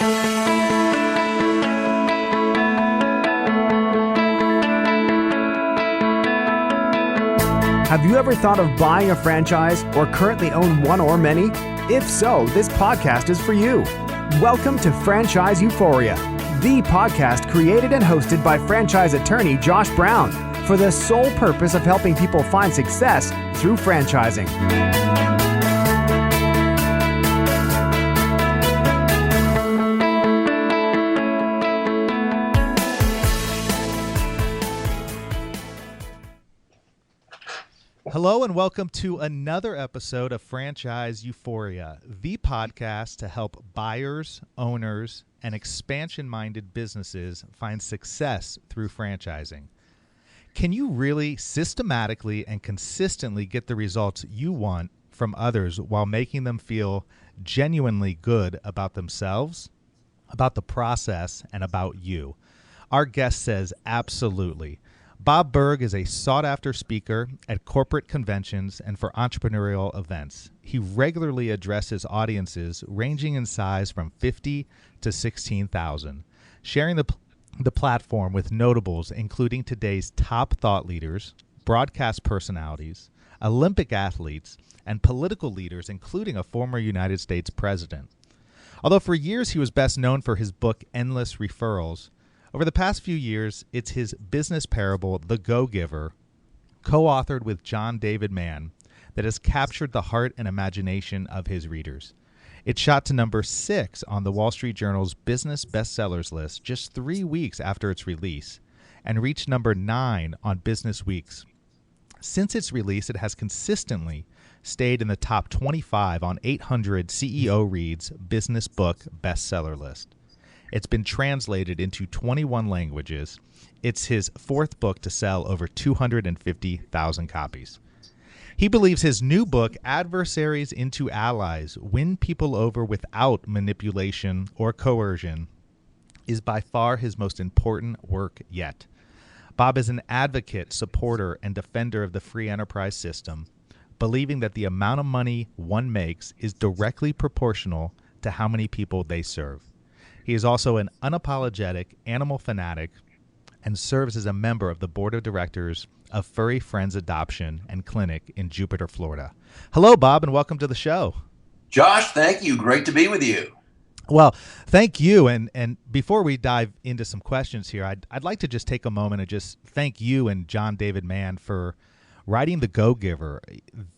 Have you ever thought of buying a franchise or currently own one or many? If so, this podcast is for you. Welcome to Franchise Euphoria, the podcast created and hosted by franchise attorney Josh Brown for the sole purpose of helping people find success through franchising. Hello and welcome to another episode of Franchise Euphoria, the podcast to help buyers, owners, and expansion-minded businesses find success through franchising. Can you really systematically and consistently get the results you want from others while making them feel genuinely good about themselves, about the process, and about you? Our guest says absolutely. Bob Burg is a sought-after speaker at corporate conventions and for entrepreneurial events. He regularly addresses audiences ranging in size from 50 to 16,000, sharing the platform with notables including today's top thought leaders, broadcast personalities, Olympic athletes, and political leaders, including a former United States president. Although for years he was best known for his book, Endless Referrals, over the past few years, it's his business parable, The Go-Giver, co-authored with John David Mann, that has captured the heart and imagination of his readers. It shot to number 6 on the Wall Street Journal's business bestsellers list just 3 weeks after its release, and reached number 9 on Business Week's. Since its release, it has consistently stayed in the top 25 on 800 CEO Reads business book bestseller list. It's been translated into 21 languages. It's his 4th book to sell over 250,000 copies. He believes his new book, Adversaries into Allies, Win People Over Without Manipulation or Coercion, is by far his most important work yet. Bob is an advocate, supporter, and defender of the free enterprise system, believing that the amount of money one makes is directly proportional to how many people they serve. He is also an unapologetic animal fanatic and serves as a member of the board of directors of Furry Friends Adoption and Clinic in Jupiter, Florida. Hello, Bob, and welcome to the show. Josh, thank you. Great to be with you. Well, thank you. And before we dive into some questions here, I'd like to just take a moment and just thank you and John David Mann for writing The Go-Giver.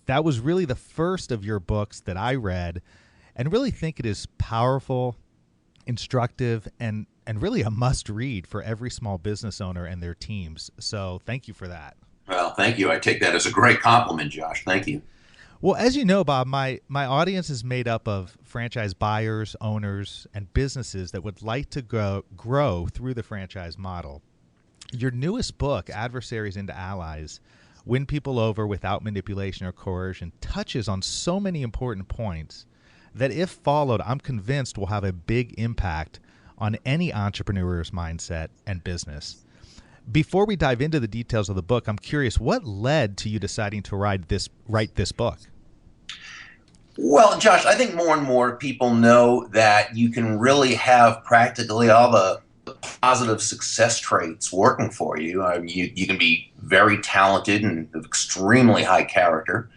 That was really the first of your books that I read and really think it is powerful, instructive, and really a must-read for every small business owner and their teams. So thank you for that. Well, thank you. I take that as a great compliment, Josh. Thank you. Well, as you know, Bob, my audience is made up of franchise buyers, owners, and businesses that would like to grow through the franchise model. Your newest book, Adversaries into Allies, Win People Over Without Manipulation or Coercion, touches on so many important points that if followed, I'm convinced will have a big impact on any entrepreneur's mindset and business. Before we dive into the details of the book, I'm curious, what led to you deciding to write this book? Well, Josh, I think more and more people know that you can really have practically all the positive success traits working for you. You can be very talented and of extremely high character.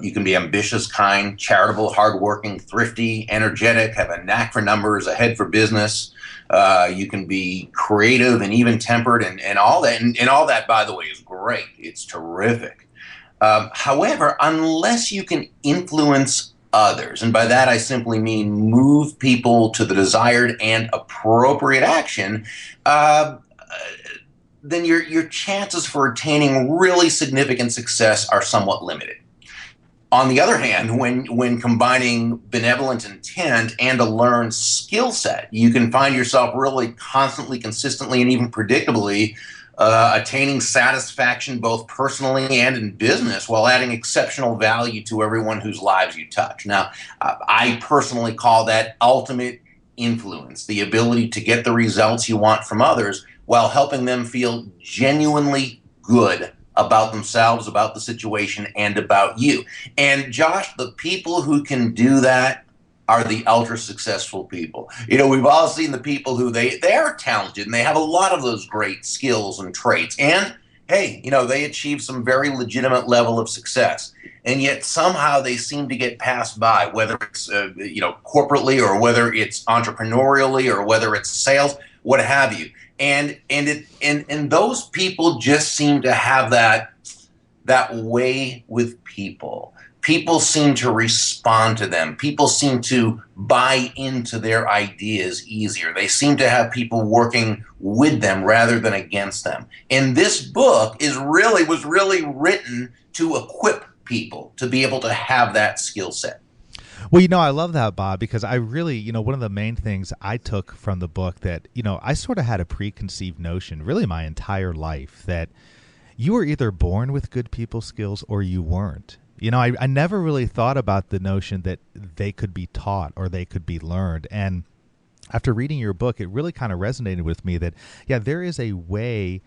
You can be ambitious, kind, charitable, hardworking, thrifty, energetic, have a knack for numbers, a head for business. You can be creative and even-tempered and all that. And all that, by the way, is great. It's terrific. However, unless you can influence others, and by that I simply mean move people to the desired and appropriate action, then your chances for attaining really significant success are somewhat limited. On the other hand, when combining benevolent intent and a learned skill set, you can find yourself really constantly, consistently, and even predictably attaining satisfaction both personally and in business while adding exceptional value to everyone whose lives you touch. Now, I personally call that ultimate influence, the ability to get the results you want from others while helping them feel genuinely good about themselves, about the situation, and about you. And Josh, the people who can do that are the ultra successful people. You know, we've all seen the people who they are talented and they have a lot of those great skills and traits. And hey, you know, they achieve some very legitimate level of success. And yet somehow they seem to get passed by, whether it's, you know, corporately or whether it's entrepreneurially or whether it's sales, what have you. And those people just seem to have that way with people. People seem to respond to them. People seem to buy into their ideas easier. They seem to have people working with them rather than against them. And this book was really written to equip people to be able to have that skill set. Well, you know, I love that, Bob, because I really, you know, one of the main things I took from the book that, you know, I sort of had a preconceived notion really my entire life that you were either born with good people skills or you weren't. You know, I never really thought about the notion that they could be taught or they could be learned. And after reading your book, it really kind of resonated with me that, yeah, there is a way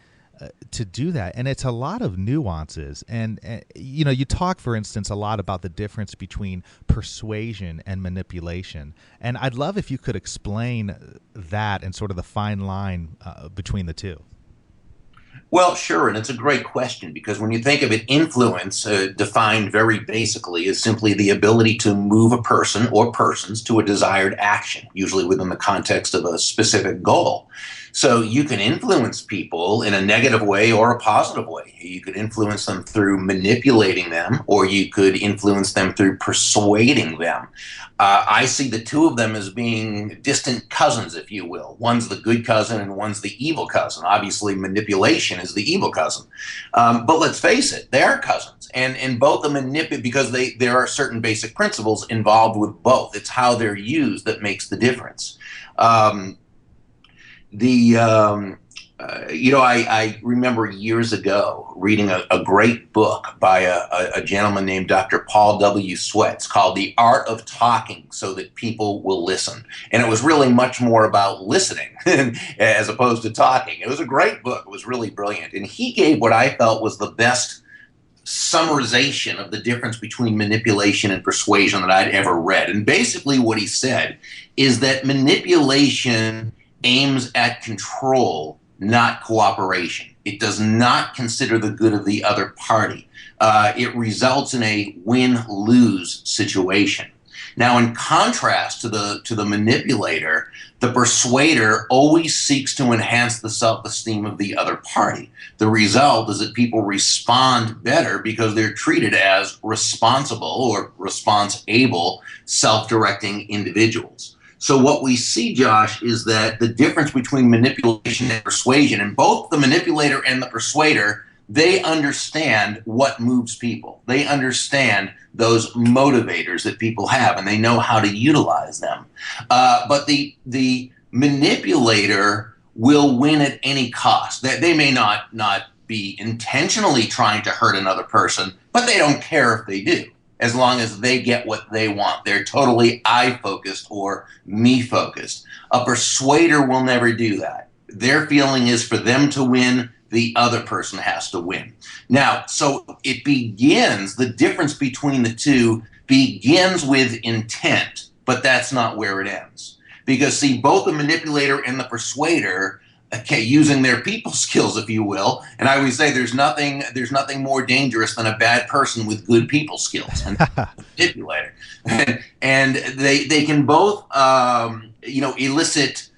to do that. And it's a lot of nuances. And, you know, you talk, for instance, a lot about the difference between persuasion and manipulation. And I'd love if you could explain that and sort of the fine line between the two. Well, sure, and it's a great question because when you think of it, influence, defined very basically, is simply the ability to move a person or persons to a desired action, usually within the context of a specific goal. So you can influence people in a negative way or a positive way. You could influence them through manipulating them, or you could influence them through persuading them. I see the two of them as being distant cousins, if you will. One's the good cousin and one's the evil cousin. Obviously, manipulation is the evil cousin. But let's face it, they are cousins. And both the because there are certain basic principles involved with both. It's how they're used that makes the difference. You know, I remember years ago reading a great book by a gentleman named Dr. Paul W. Sweats called The Art of Talking So That People Will Listen. And it was really much more about listening as opposed to talking. It was a great book. It was really brilliant. And he gave what I felt was the best summarization of the difference between manipulation and persuasion that I'd ever read. And basically what he said is that manipulation aims at control, not cooperation. It does not consider the good of the other party. It results in a win-lose situation. Now, in contrast to the manipulator, the persuader always seeks to enhance the self-esteem of the other party. The result is that people respond better because they're treated as responsible or response-able, self-directing individuals. So what we see, Josh, is that the difference between manipulation and persuasion, and both the manipulator and the persuader, they understand what moves people. They understand those motivators that people have, and they know how to utilize them. But the manipulator will win at any cost. They may not be intentionally trying to hurt another person, but they don't care if they do, as long as they get what they want. They're totally I-focused or me-focused. A persuader will never do that. Their feeling is for them to win, the other person has to win. Now, so it begins, the difference between the two begins with intent, but that's not where it ends. Because, see, both the manipulator and the persuader, okay, using their people skills, if you will, and I always say there's nothing more dangerous than a bad person with good people skills and manipulator, and they can both elicit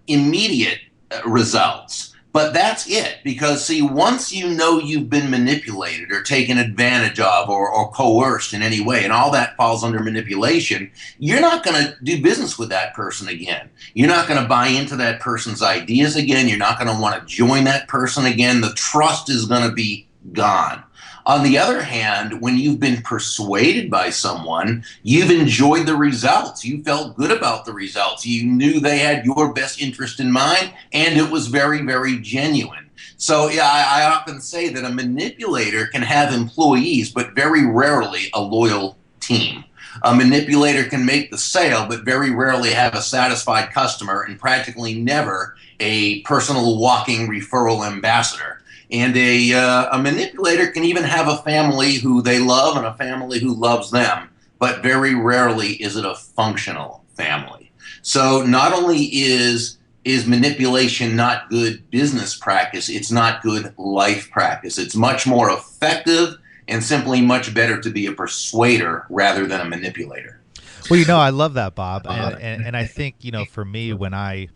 immediate results. But that's it, because, see, once you know you've been manipulated or taken advantage of or coerced in any way, and all that falls under manipulation, you're not going to do business with that person again. You're not going to buy into that person's ideas again. You're not going to want to join that person again. The trust is going to be gone. On the other hand, when you've been persuaded by someone, you've enjoyed the results. You felt good about the results. You knew they had your best interest in mind, and it was very, very genuine. So yeah, I often say that a manipulator can have employees, but very rarely a loyal team. A manipulator can make the sale, but very rarely have a satisfied customer, and practically never a personal walking referral ambassador. And a manipulator can even have a family who they love and a family who loves them, but very rarely is it a functional family. So not only is manipulation not good business practice, it's not good life practice. It's much more effective and simply much better to be a persuader rather than a manipulator. Well, I love that, Bob. And I think, for me, when I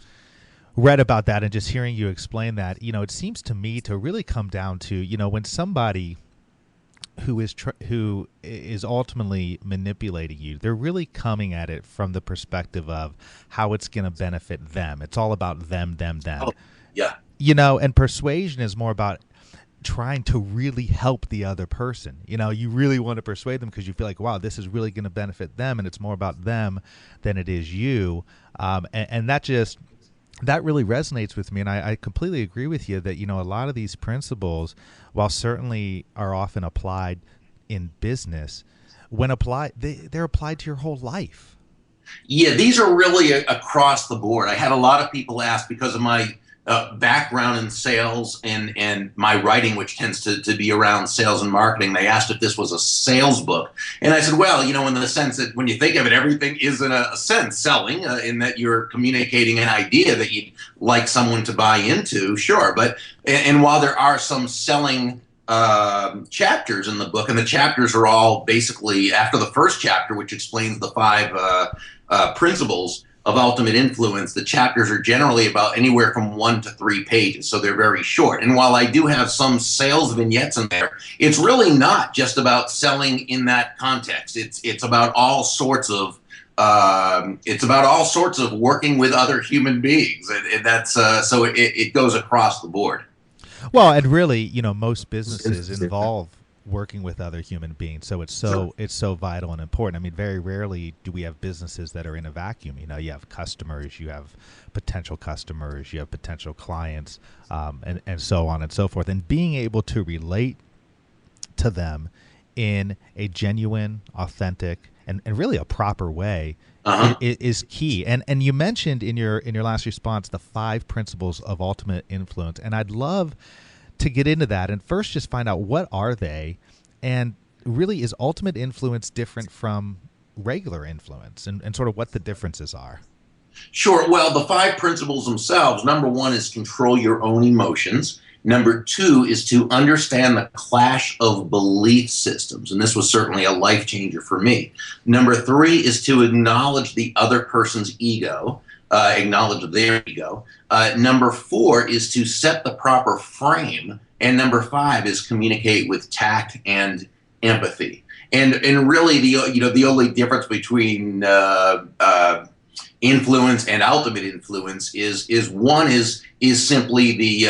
read about that and just hearing you explain that, it seems to me to really come down to, when somebody who is ultimately manipulating you, they're really coming at it from the perspective of how it's going to benefit them. It's all about them. Oh, yeah. And persuasion is more about trying to really help the other person. You really want to persuade them because you feel like, wow, this is really going to benefit them, and it's more about them than it is you. And that really resonates with me, and I completely agree with you that, a lot of these principles, while certainly are often applied in business, when applied, they're applied to your whole life. Yeah, these are really across the board. I had a lot of people ask, because of my background in sales and my writing, which tends to be around sales and marketing, they asked if this was a sales book. And I said, well, in the sense that when you think of it, everything is in a sense selling, in that you're communicating an idea that you'd like someone to buy into, sure. But and while there are some selling chapters in the book, and the chapters are all basically after the first chapter, which explains the 5 principles of ultimate influence, the chapters are generally about anywhere from 1 to 3 pages, so they're very short. And while I do have some sales vignettes in there, it's really not just about selling in that context. It's about all sorts of working with other human beings, and that's so it goes across the board. Well, and really, most businesses involve working with other human beings, so it's so vital and important. I mean, very rarely do we have businesses that are in a vacuum. You have customers, you have potential customers, you have potential clients, and so on and so forth. And being able to relate to them in a genuine, authentic, and really a proper way is key. And you mentioned in your last response the 5 principles of ultimate influence, and I'd love to get into that and first just find out, what are they, and really, is ultimate influence different from regular influence, and sort of what the differences are? Sure. Well, the 5 principles themselves, number 1 is control your own emotions. Number 2 is to understand the clash of belief systems, and this was certainly a life changer for me. Number 3 is to acknowledge the other person's ego. Acknowledge their ego. Number 4 is to set the proper frame, and number 5 is communicate with tact and empathy. And really, the only difference between influence and ultimate influence is one is simply the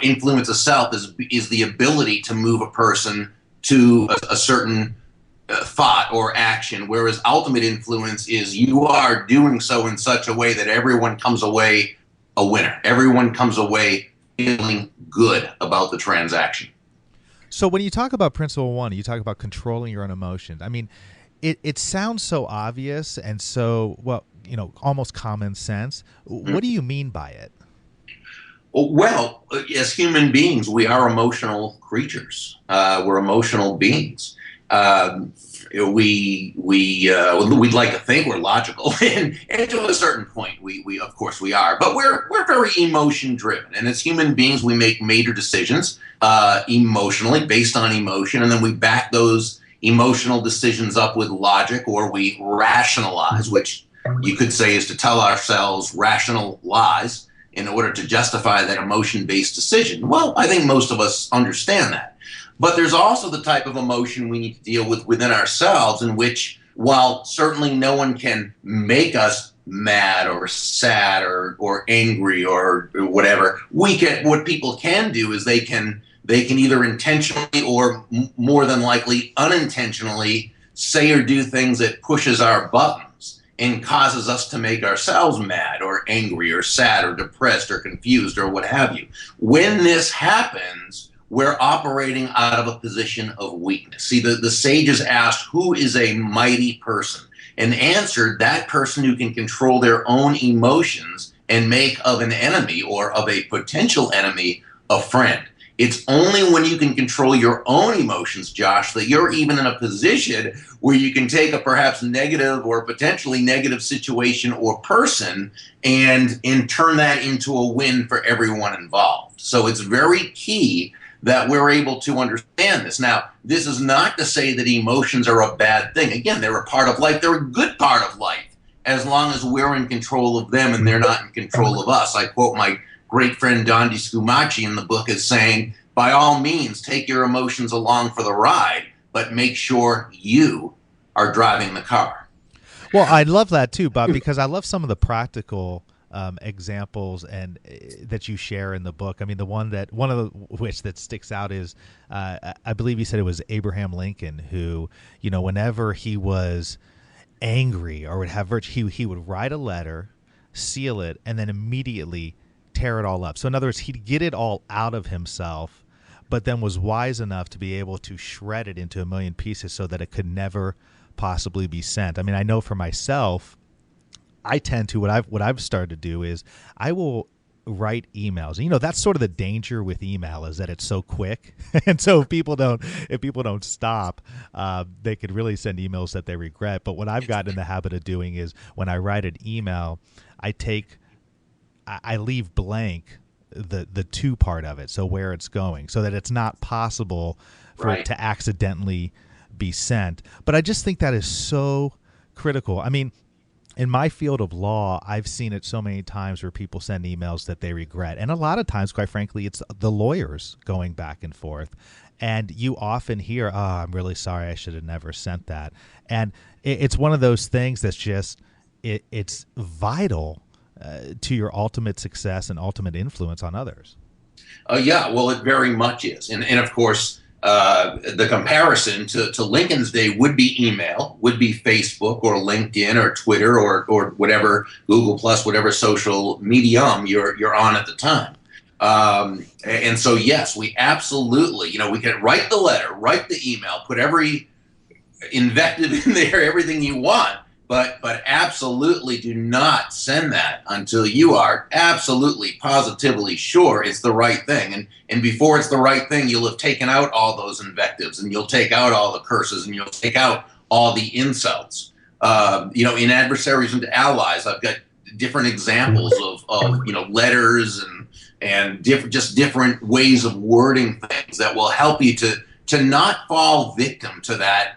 influence itself is the ability to move a person to a certain thought or action, whereas ultimate influence is you are doing so in such a way that everyone comes away a winner. Everyone comes away feeling good about the transaction. So when you talk about principle 1, you talk about controlling your own emotions. I mean, it sounds so obvious and so, almost common sense. What do you mean by it? Well, as human beings, we are emotional creatures. We're emotional beings. We'd like to think we're logical, and to a certain point, we of course we are. But we're very emotion driven, and as human beings, we make major decisions emotionally, based on emotion, and then we back those emotional decisions up with logic, or we rationalize, which you could say is to tell ourselves rational lies in order to justify that emotion-based decision. Well, I think most of us understand that. But there's also the type of emotion we need to deal with within ourselves, in which, while certainly no one can make us mad or sad or angry or whatever, what people can do is they can either intentionally or more than likely unintentionally say or do things that pushes our buttons and causes us to make ourselves mad or angry or sad or depressed or confused or what have you. When this happens, we're operating out of a position of weakness. See, the sages asked, who is a mighty person? And answered, that person who can control their own emotions and make of an enemy or of a potential enemy a friend. It's only when you can control your own emotions, Josh, that you're even in a position where you can take a perhaps negative or potentially negative situation or person and turn that into a win for everyone involved. So it's very key that we're able to understand this. Now, this is not to say that emotions are a bad thing. Again, they're a part of life. They're a good part of life as long as we're in control of them and they're not in control of us. I quote my great friend Don DiScumaci in the book as saying, by all means, take your emotions along for the ride, but make sure you are driving the car. Well, I love that too, Bob, because I love some of the practical examples and that you share in the book. I mean, one of which that sticks out is, I believe you said it was Abraham Lincoln who, whenever he was angry or would have virtue, he would write a letter, seal it, and then immediately tear it all up. So in other words, he'd get it all out of himself, but then was wise enough to be able to shred it into a million pieces so that it could never possibly be sent. I mean, I know for myself, I tend to, what I've started to do is I will write emails. That's sort of the danger with email, is that it's so quick. And so if people don't stop, they could really send emails that they regret. But what I've gotten in the habit of doing is when I write an email, I leave blank the to part of it, so where it's going, so that it's not possible for it to accidentally be sent. But I just think that is so critical. I mean, in my field of law, I've seen it so many times where people send emails that they regret. And a lot of times, quite frankly, it's the lawyers going back and forth. And you often hear, oh, I'm really sorry, I should have never sent that. And it's one of those things that's just, it's vital to your ultimate success and ultimate influence on others. Yeah, well, it very much is. And of course, the comparison to Lincoln's day would be email, would be Facebook or LinkedIn or Twitter or whatever, Google Plus, whatever social medium you're on at the time. And so, yes, we absolutely, we can write the letter, write the email, put every invective in there, everything you want. But absolutely do not send that until you are absolutely positively sure it's the right thing. And before it's the right thing, you'll have taken out all those invectives, and you'll take out all the curses, and you'll take out all the insults. In Adversaries and Allies, I've got different examples of letters and different ways of wording things that will help you to not fall victim to that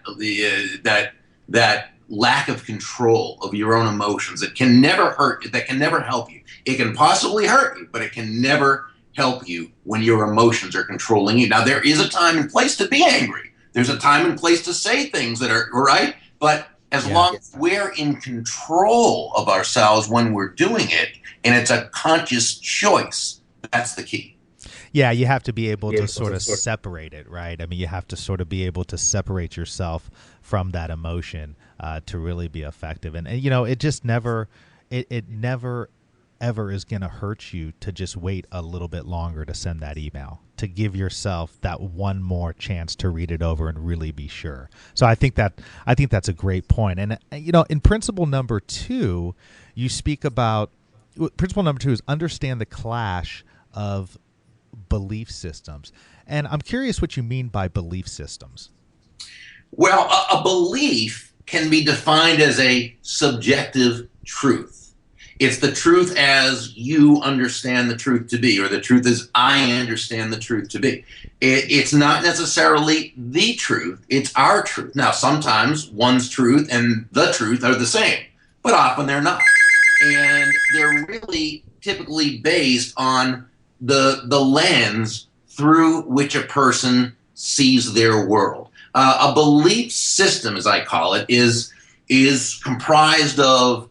lack of control of your own emotions. It can never hurt. That can never help you. It can possibly hurt you, but it can never help you when your emotions are controlling you. Now, there is a time and place to be angry. There's a time and place to say things that are right, but as long as we're in control of ourselves when we're doing it, and it's a conscious choice, that's the key. Yeah, you have to be able to sort of separate it, right? I mean, you have to sort of be able to separate yourself from that emotion to really be effective. And it just never, it never ever is going to hurt you to just wait a little bit longer to send that email, to give yourself that one more chance to read it over and really be sure. So I think that's a great point. And in principle number 2, you speak about, principle number 2 is understand the clash of belief systems. And I'm curious what you mean by belief systems. Well, a belief can be defined as a subjective truth. It's the truth as you understand the truth to be, or the truth as I understand the truth to be. It's not necessarily the truth, it's our truth. Now, sometimes one's truth and the truth are the same, but often they're not. And they're really typically based on the lens through which a person sees their world. A belief system, as I call it, is comprised of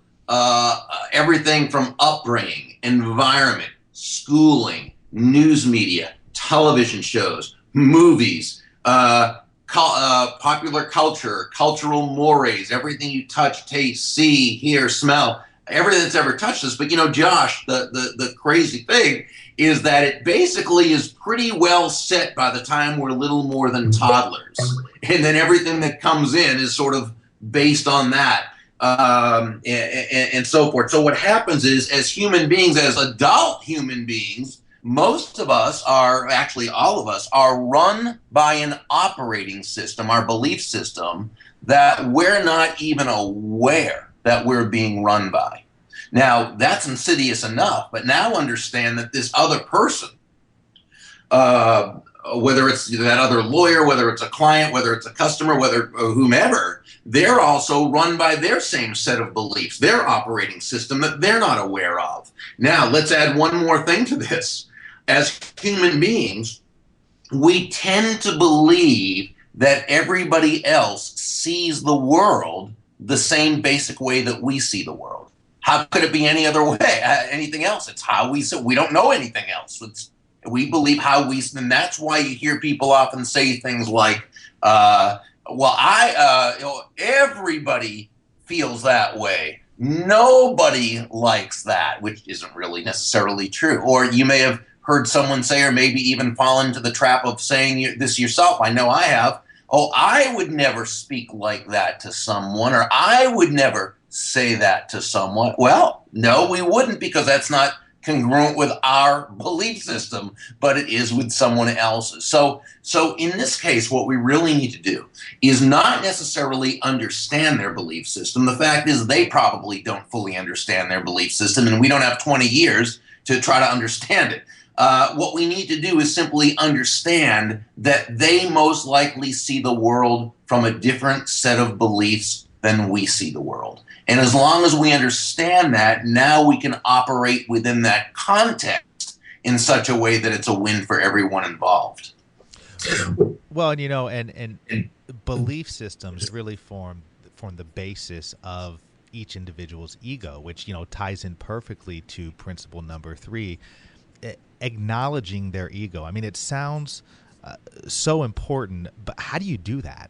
everything from upbringing, environment, schooling, news media, television shows, movies, popular culture, cultural mores, everything you touch, taste, see, hear, smell, everything that's ever touched us. But Josh, the crazy thing is that it basically is pretty well set by the time we're little more than toddlers. And then everything that comes in is sort of based on that, and so forth. So what happens is, as human beings, as adult human beings, most of us are, actually all of us, are run by an operating system, our belief system, that we're not even aware that we're being run by. Now, that's insidious enough, but now understand that this other person, whether it's that other lawyer, whether it's a client, whether it's a customer, whether whomever, they're also run by their same set of beliefs, their operating system that they're not aware of. Now, let's add one more thing to this. As human beings, we tend to believe that everybody else sees the world the same basic way that we see the world. How could it be any other way, anything else? It's how we see. We don't know anything else. We believe how we, and that's why you hear people often say things like, everybody feels that way. Nobody likes that, which isn't really necessarily true. Or you may have heard someone say, or maybe even fall into the trap of saying this yourself. I know I have. Oh, I would never speak like that to someone, or I would never say that to someone. Well, no, we wouldn't, because that's not congruent with our belief system, but it is with someone else's. So in this case, what we really need to do is not necessarily understand their belief system. The fact is they probably don't fully understand their belief system, and we don't have 20 years to try to understand it. What we need to do is simply understand that they most likely see the world from a different set of beliefs than we see the world. And as long as we understand that, now we can operate within that context in such a way that it's a win for everyone involved. Well, and and belief systems really form the basis of each individual's ego, which ties in perfectly to principle number 3. Acknowledging their ego. I mean, it sounds so important, but how do you do that?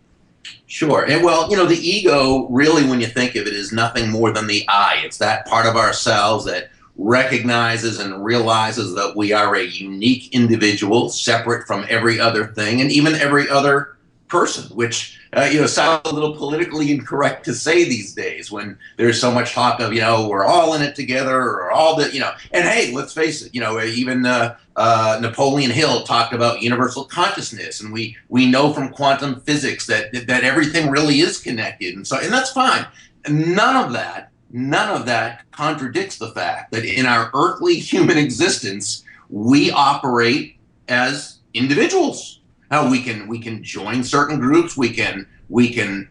Sure. And well, the ego, really, when you think of it, is nothing more than the I. It's that part of ourselves that recognizes and realizes that we are a unique individual, separate from every other thing and even every other person, which sounds a little politically incorrect to say these days when there's so much talk of we're all in it together, or all that and hey, let's face it, even Napoleon Hill talked about universal consciousness, and we know from quantum physics that everything really is connected, and that's fine. None of that contradicts the fact that in our earthly human existence we operate as individuals. Now, we can join certain groups. We can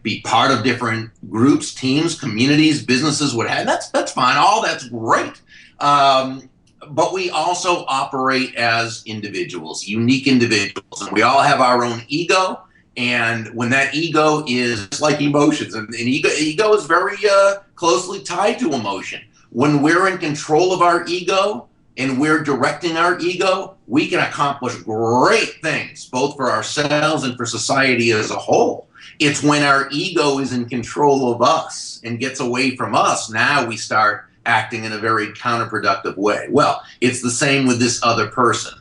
be part of different groups, teams, communities, businesses, what have you. That's fine. All that's great. But we also operate as individuals, unique individuals, and we all have our own ego. And when that ego is like emotions, and ego is very closely tied to emotion. When we're in control of our ego and we're directing our ego, we can accomplish great things, both for ourselves and for society as a whole. It's when our ego is in control of us and gets away from us, now we start acting in a very counterproductive way. Well, it's the same with this other person.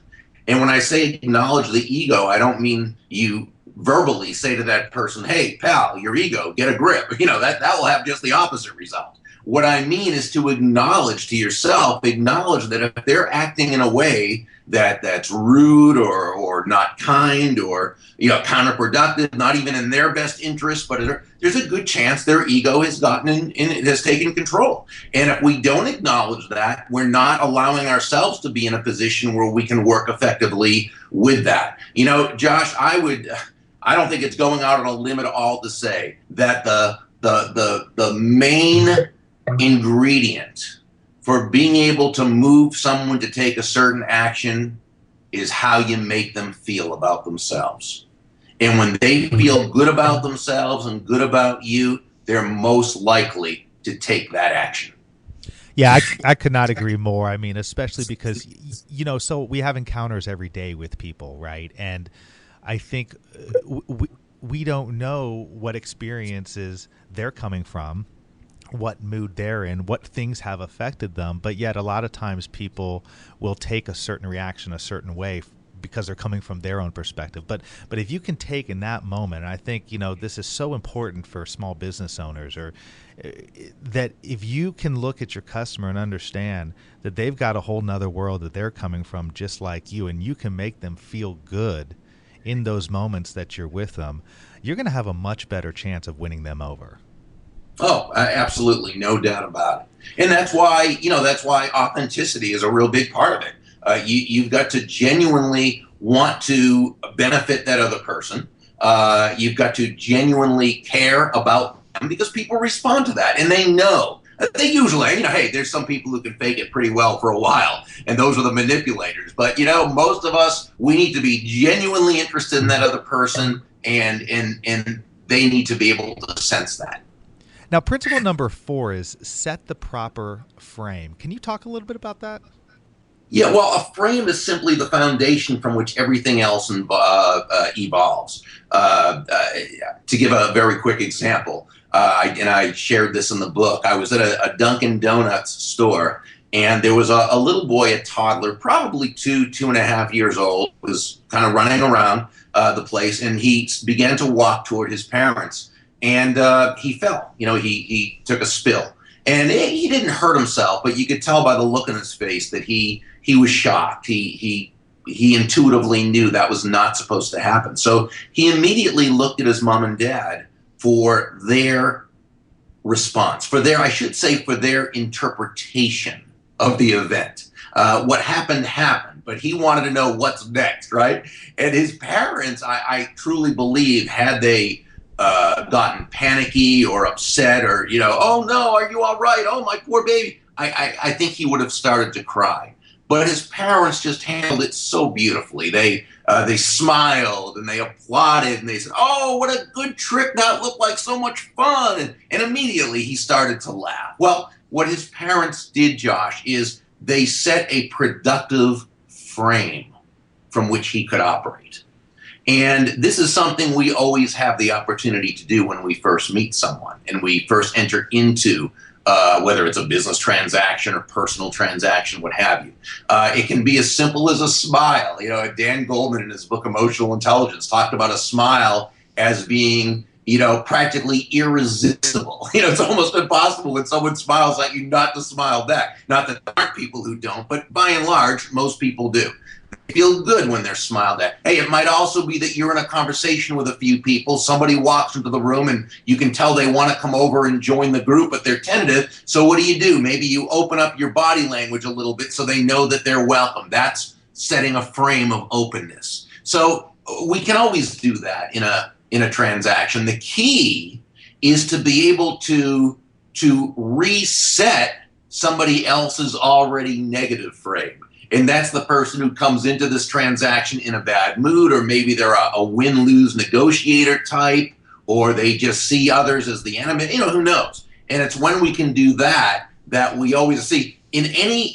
And when I say acknowledge the ego, I don't mean you verbally say to that person, hey, pal, your ego, get a grip. That will have just the opposite result. What I mean is to acknowledge to yourself, acknowledge that if they're acting in a way that's rude or not kind or counterproductive, not even in their best interest, but there's a good chance their ego has gotten has taken control. And if we don't acknowledge that, we're not allowing ourselves to be in a position where we can work effectively with that. Josh, I don't think it's going out on a limb at all to say that the main ingredient for being able to move someone to take a certain action is how you make them feel about themselves. And when they feel good about themselves and good about you, they're most likely to take that action. Yeah, I could not agree more. I mean, especially because, so we have encounters every day with people, right? And I think we don't know what experiences they're coming from, what mood they're in, what things have affected them, but yet a lot of times people will take a certain reaction a certain way because they're coming from their own perspective. But if you can take in that moment, and I think this is so important for small business owners or that if you can look at your customer and understand that they've got a whole nother world that they're coming from just like you, and you can make them feel good in those moments that you're with them, you're going to have a much better chance of winning them over. Oh, absolutely. No doubt about it. And that's why, authenticity is a real big part of it. You've got to genuinely want to benefit that other person. You've got to genuinely care about them, because people respond to that, and they know. They usually, hey, there's some people who can fake it pretty well for a while, and those are the manipulators. But, most of us, we need to be genuinely interested in that other person, and they need to be able to sense that. Now, principle number 4 is set the proper frame. Can you talk a little bit about that? Yeah, well, a frame is simply the foundation from which everything else evolves. To give a very quick example, and I shared this in the book, I was at a Dunkin' Donuts store, and there was a little boy, a toddler, probably 2.5 years old, was kind of running around the place, and he began to walk toward his parents. And he fell. He took a spill, and he didn't hurt himself, but you could tell by the look in his face that he was shocked. He intuitively knew that was not supposed to happen. So he immediately looked at his mom and dad for their response, for their interpretation of the event. What happened, but he wanted to know what's next, right? And his parents, I truly believe, had they gotten panicky or upset, or oh no, are you all right? Oh, my poor baby. I think he would have started to cry. But his parents just handled it so beautifully. They smiled and they applauded and they said, "Oh, what a good trick! That looked like so much fun." And immediately he started to laugh. Well, what his parents did, Josh, is they set a productive frame from which he could operate. And this is something we always have the opportunity to do when we first meet someone and we first enter into whether it's a business transaction or personal transaction, what have you. It can be as simple as a smile. Dan Goldman in his book Emotional Intelligence talked about a smile as being, practically irresistible. It's almost impossible when someone smiles at you not to smile back. Not that there aren't people who don't, but by and large, most people do. They feel good when they're smiled at. Hey, it might also be that you're in a conversation with a few people. Somebody walks into the room and you can tell they want to come over and join the group, but they're tentative. So what do? Maybe you open up your body language a little bit so they know that they're welcome. That's setting a frame of openness. So we can always do that in a transaction. The key is to be able to reset somebody else's already negative frame. And that's the person who comes into this transaction in a bad mood, or maybe they're a win-lose negotiator type, or they just see others as the enemy. Who knows? And it's when we can do that we always see in any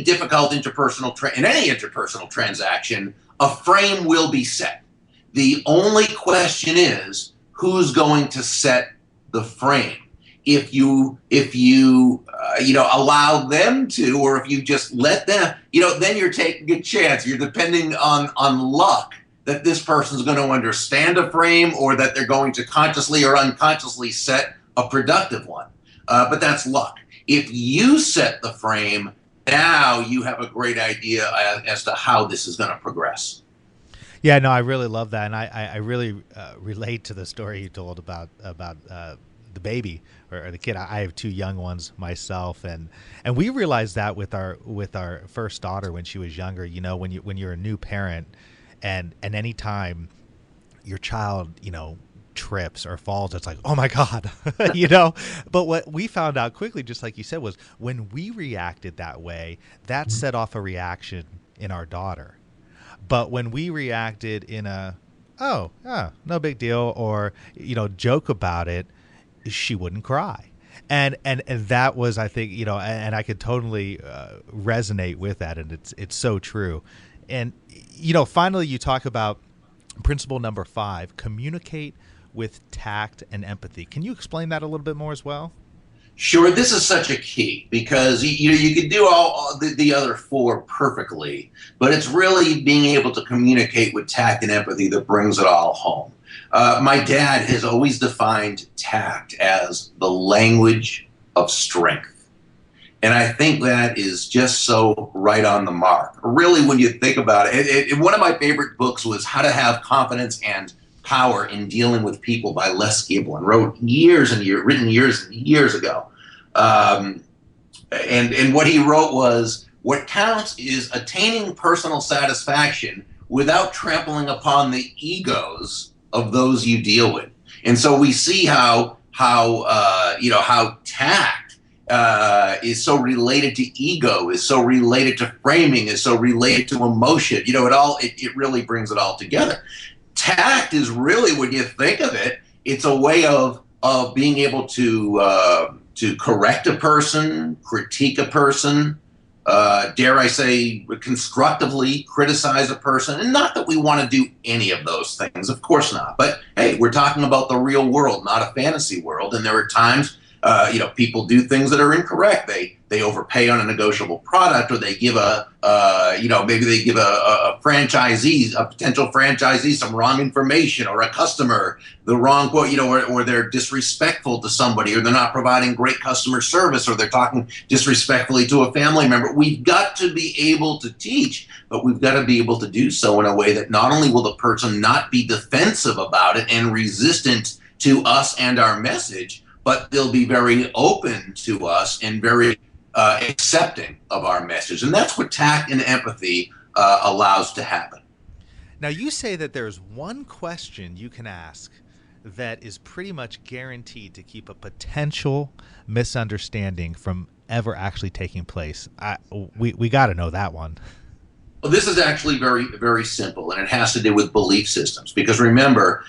difficult interpersonal transaction, a frame will be set. The only question is who's going to set the frame. If you allow them to, or if you just let them, then you're taking a chance. You're depending on luck that this person's going to understand a frame, or that they're going to consciously or unconsciously set a productive one. But that's luck. If you set the frame, now you have a great idea as to how this is going to progress. Yeah, no, I really love that, and I really relate to the story you told about the baby or the kid. I have 2 young ones myself, and we realized that with our first daughter when she was younger. When you're a new parent, and any time your child trips or falls, it's like, oh my God, But what we found out quickly, just like you said, was when we reacted that way, that set off a reaction in our daughter. But when we reacted in no big deal, or joke about it, she wouldn't cry. And that was, I think, and I could totally resonate with that, and it's so true. And finally, you talk about principle number 5: communicate with tact and empathy. Can you explain that a little bit more as well? Sure. This is such a key, because you could do all the other 4 perfectly, but it's really being able to communicate with tact and empathy that brings it all home. My dad has always defined tact as the language of strength. And I think that is just so right on the mark. Really, when you think about it, one of my favorite books was How to Have Confidence and Power in Dealing with People by Les Giblin, written years and years ago. And what he wrote was, what counts is attaining personal satisfaction without trampling upon the egos of those you deal with. And so we see how tact is so related to ego, is so related to framing, is so related to emotion. It really brings it all together. Tact is really, when you think of it, it's a way of being able to correct a person, critique a person, dare I say, constructively criticize a person. And not that we want to do any of those things, of course not. But hey, we're talking about the real world, not a fantasy world. And there are times people do things that are incorrect. They overpay on a negotiable product, or they give maybe they give a potential franchisee some wrong information, or a customer the wrong quote, or they're disrespectful to somebody, or they're not providing great customer service, or they're talking disrespectfully to a family member. We've got to be able to teach, but we've got to be able to do so in a way that not only will the person not be defensive about it and resistant to us and our message, but they'll be very open to us and very accepting of our message. And that's what tact and empathy allows to happen. Now, you say that there's one question you can ask that is pretty much guaranteed to keep a potential misunderstanding from ever actually taking place. We got to know that one. Well, this is actually very, very simple, and it has to do with belief systems. Because remember,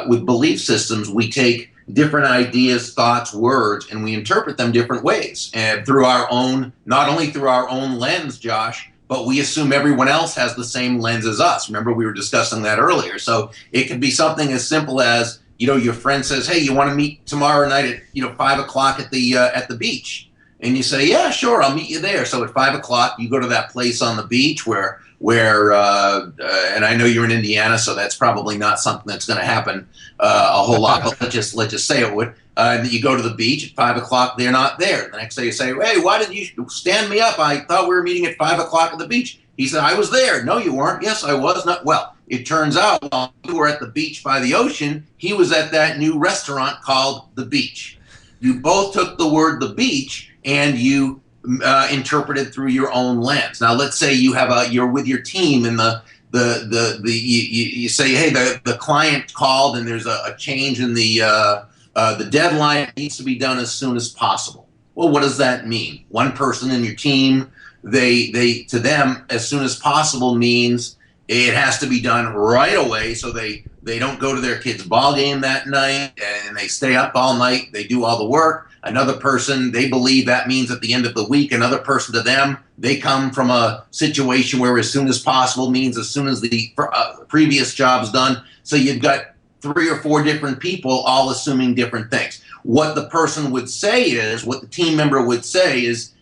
with belief systems, we take different ideas, thoughts, words, and we interpret them different ways, and not only through our own lens, Josh, but we assume everyone else has the same lens as us. Remember, we were discussing that earlier. So it could be something as simple as, your friend says, "Hey, you want to meet tomorrow night at 5 o'clock at the beach?" And you say, "Yeah, sure, I'll meet you there." So at 5 o'clock, you go to that place on the beach where and I know you're in Indiana, so that's probably not something that's going to happen a whole lot. But let's just say it would. And you go to the beach at 5 o'clock. They're not there. The next day you say, "Hey, why did you stand me up? I thought we were meeting at 5 o'clock at the beach." He said, "I was there." "No, you weren't." "Yes, I was." "Not." Well, it turns out while you were at the beach by the ocean, he was at that new restaurant called The Beach. You both took the word "the beach" and you interpreted through your own lens. Now, let's say you're with your team, and you say, "Hey, the client called, and there's a change in the deadline. It needs to be done as soon as possible." Well, what does that mean? One person in your team, to them, as soon as possible means it has to be done right away, so they don't go to their kid's ball game that night, and they stay up all night. They do all the work. Another person, they believe that means at the end of the week. Another person, to them, they come from a situation where as soon as possible means as soon as the previous job's done. So you've got 3 or 4 different people all assuming different things. What the person would say is, what the team member would say is,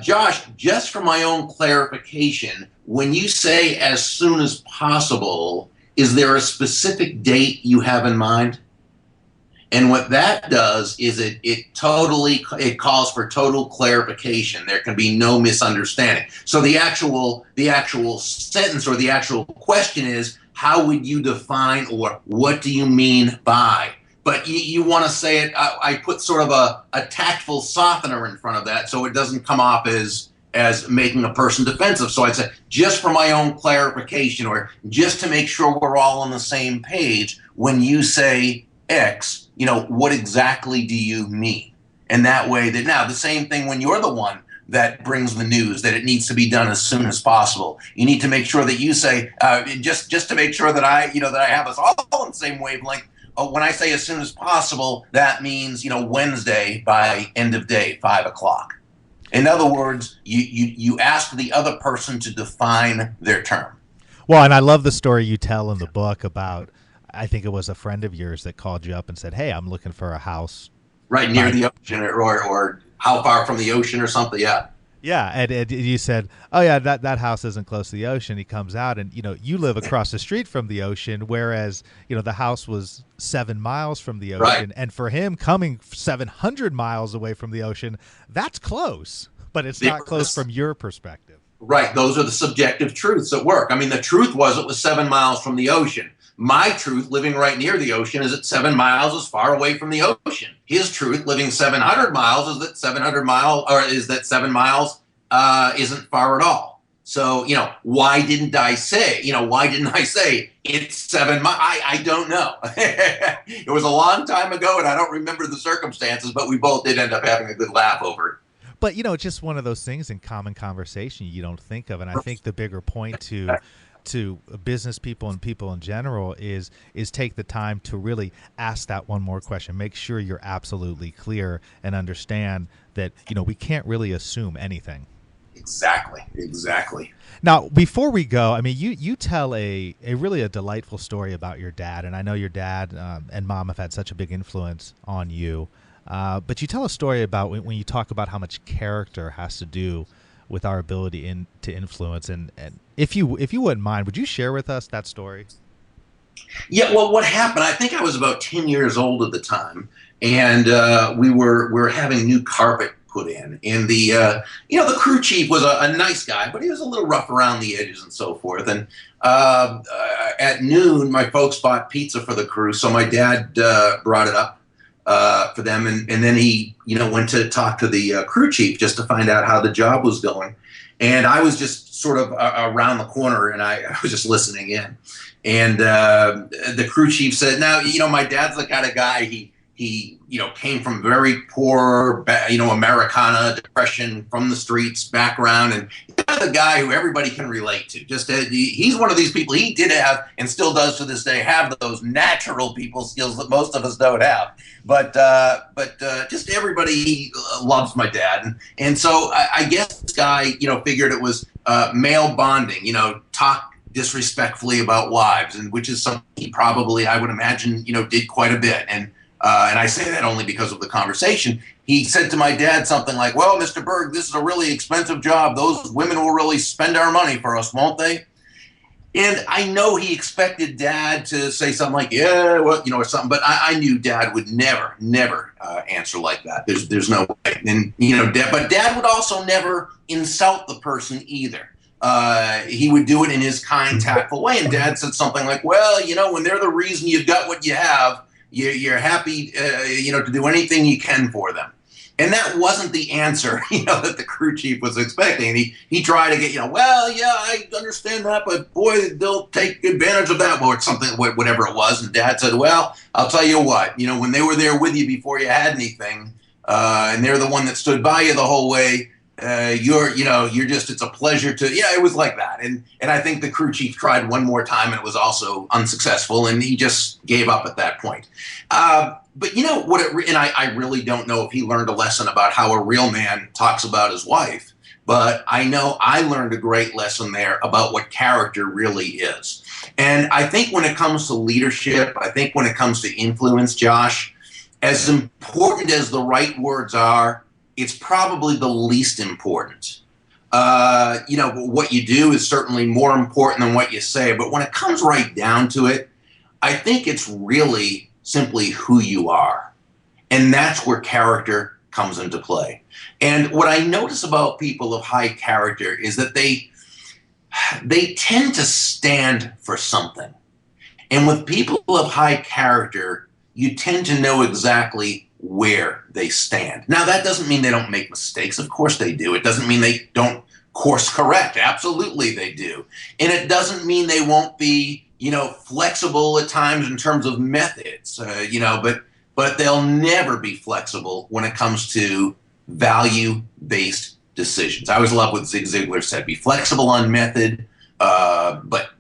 "Josh, just for my own clarification, when you say as soon as possible, is there a specific date you have in mind?" And what that does is it calls for total clarification. There can be no misunderstanding. So the actual sentence or the actual question is, how would you define, or what do you mean by? But you want to say it. I put sort of a tactful softener in front of that, so it doesn't come off as making a person defensive. So I'd say, just for my own clarification, or just to make sure we're all on the same page, when you say X, what exactly do you mean? And that way, now the same thing when you're the one that brings the news that it needs to be done as soon as possible. You need to make sure that you say, just to make sure that I have us all on the same wavelength. When I say as soon as possible, that means Wednesday by end of day, 5 o'clock. In other words, you ask the other person to define their term. Well, and I love the story you tell in the book about, I think it was a friend of yours that called you up and said, "Hey, I'm looking for a house right near the ocean, or how far from the ocean or something." Yeah. Yeah, and you said, "Oh yeah, that house isn't close to the ocean." He comes out, and you live across the street from the ocean, whereas the house was 7 miles from the Right. ocean, and for him coming 700 miles away from the ocean, that's close, but it's not close from your perspective. Right. Those are the subjective truths at work. I mean, the truth was it was 7 miles from the ocean. My truth, living right near the ocean, is that 7 miles is far away from the ocean. His truth, living 700 miles, is that 7 miles isn't far at all. So, why didn't I say it's 7 miles? I don't know. It was a long time ago, and I don't remember the circumstances, but we both did end up having a good laugh over it. But it's just one of those things in common conversation you don't think of, and I think the bigger point to business people and people in general is take the time to really ask that one more question. Make sure you're absolutely clear and understand that we can't really assume anything. Exactly. Now, before we go, I mean, you tell a really delightful story about your dad, and I know your dad and mom have had such a big influence on you. But you tell a story about when you talk about how much character has to do with our ability to influence. And if you wouldn't mind, would you share with us that story? Yeah, well, what happened, I think I was about 10 years old at the time, and we were having new carpet put in. And the crew chief was a nice guy, but he was a little rough around the edges and so forth. And at noon, my folks bought pizza for the crew, so my dad brought it up for them, and then he went to talk to the crew chief just to find out how the job was going. And I was just sort of around the corner, and I was just listening in. And the crew chief said, "Now, my dad's the kind of guy, he came from very poor, Americana, depression, from the streets background, and he's the guy who everybody can relate to. Just he's one of these people. He did have, and still does to this day, have those natural people skills that most of us don't have. But just everybody loves my dad, and so I guess this guy, figured it was male bonding. Talk disrespectfully about wives, and which is something he probably, I would imagine, did quite a bit. And I say that only because of the conversation. He said to my dad something like, "Well, Mr. Burg, this is a really expensive job. Those women will really spend our money for us, won't they?" And I know he expected Dad to say something like, "Yeah, well, or something." But I knew Dad would never answer like that. There's no way. And but Dad would also never insult the person either. He would do it in his kind, tactful way. And Dad said something like, "Well, when they're the reason you've got what you have, you're happy, to do anything you can for them." And that wasn't the answer, that the crew chief was expecting. And he tried to get, "Well, yeah, I understand that, but boy, they'll take advantage of that," or something, whatever it was. And Dad said, "Well, I'll tell you what, when they were there with you before you had anything, and they're the one that stood by you the whole way, you're just, it's a pleasure to," it was like that. And I think the crew chief tried one more time, and it was also unsuccessful, and he just gave up at that point. But I really don't know if he learned a lesson about how a real man talks about his wife, but I know I learned a great lesson there about what character really is. And I think when it comes to leadership, I think when it comes to influence, Josh, as important as the right words are, it's probably the least important. What you do is certainly more important than what you say, but when it comes right down to it, I think it's really simply who you are. And that's where character comes into play. And what I notice about people of high character is that they tend to stand for something. And with people of high character, you tend to know exactly where they stand. Now, that doesn't mean they don't make mistakes. Of course they do. It doesn't mean they don't course correct. Absolutely they do. And it doesn't mean they won't be, flexible at times in terms of methods, but they'll never be flexible when it comes to value-based decisions. I always love what Zig Ziglar said: be flexible on method, but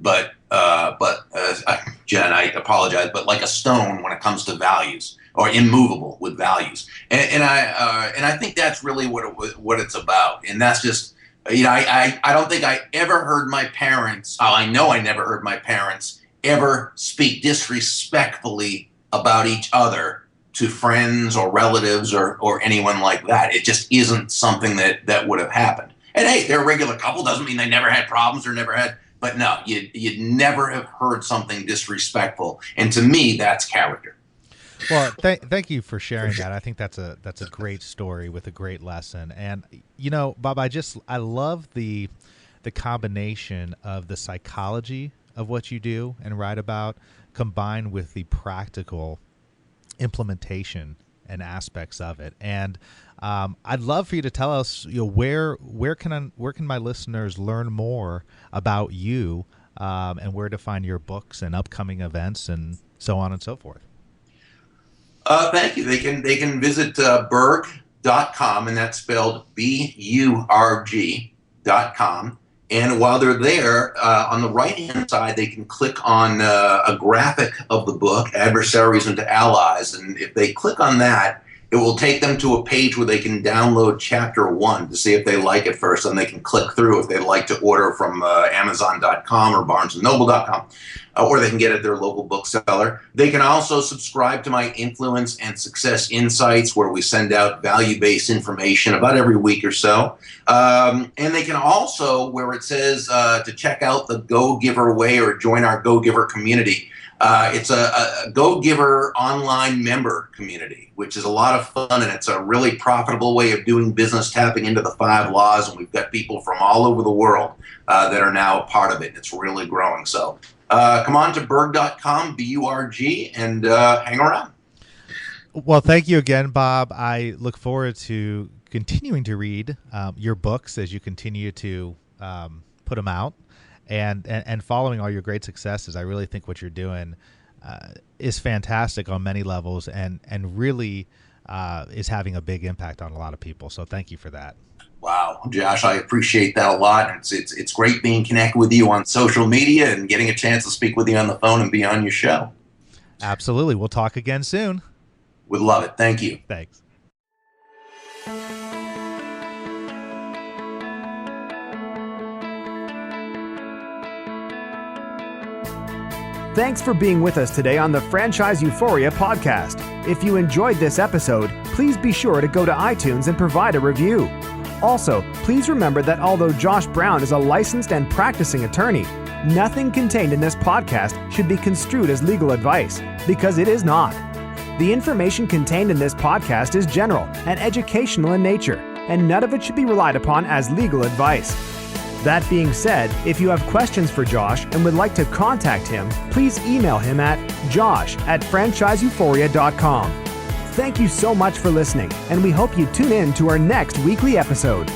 Jen, I apologize, but like a stone when it comes to values, or immovable with values. And I think that's really what it's about. And that's just, I don't think I ever heard my parents, I know I never heard my parents ever speak disrespectfully about each other to friends or relatives or anyone like that. It just isn't something that would have happened. And hey, they're a regular couple. Doesn't mean they never had problems or never had. But no, you'd never have heard something disrespectful. And to me, that's character. Well, thank you for sharing that. I think that's a great story with a great lesson. And Bob, I love the combination of the psychology of what you do and write about, combined with the practical implementation and aspects of it. And I'd love for you to tell us, where can my listeners learn more about you, and where to find your books and upcoming events and so on and so forth. Thank you. They can visit Burg.com, and that's spelled BURG.com. And while they're there, on the right-hand side, they can click on a graphic of the book, Adversaries into Allies. And if they click on that, it will take them to a page where they can download chapter 1 to see if they like it first. And they can click through if they'd like to order from Amazon.com or BarnesandNoble.com, or they can get it at their local bookseller. They can also subscribe to my Influence and Success Insights, where we send out value-based information about every week or so. And they can also, where it says to check out the Go Giver Way or join our Go Giver community, it's a Go Giver online member community, which is a lot of fun, and it's a really profitable way of doing business, tapping into the 5 laws. And we've got people from all over the world that are now a part of it. It's really growing. So come on to Burg.com, BURG, and hang around. Well, thank you again, Bob. I look forward to continuing to read your books as you continue to put them out. And following all your great successes. I really think what you're doing is fantastic on many levels, and really is having a big impact on a lot of people. So thank you for that. Wow, Josh, I appreciate that a lot. It's great being connected with you on social media and getting a chance to speak with you on the phone and be on your show. Absolutely. We'll talk again soon. Would love it. Thank you. Thanks. Thanks for being with us today on the Franchise Euphoria podcast. If you enjoyed this episode, please be sure to go to iTunes and provide a review. Also, please remember that although Josh Brown is a licensed and practicing attorney, nothing contained in this podcast should be construed as legal advice, because it is not. The information contained in this podcast is general and educational in nature, and none of it should be relied upon as legal advice. That being said, if you have questions for Josh and would like to contact him, please email him at josh@franchiseeuphoria.com. Thank you so much for listening, and we hope you tune in to our next weekly episode.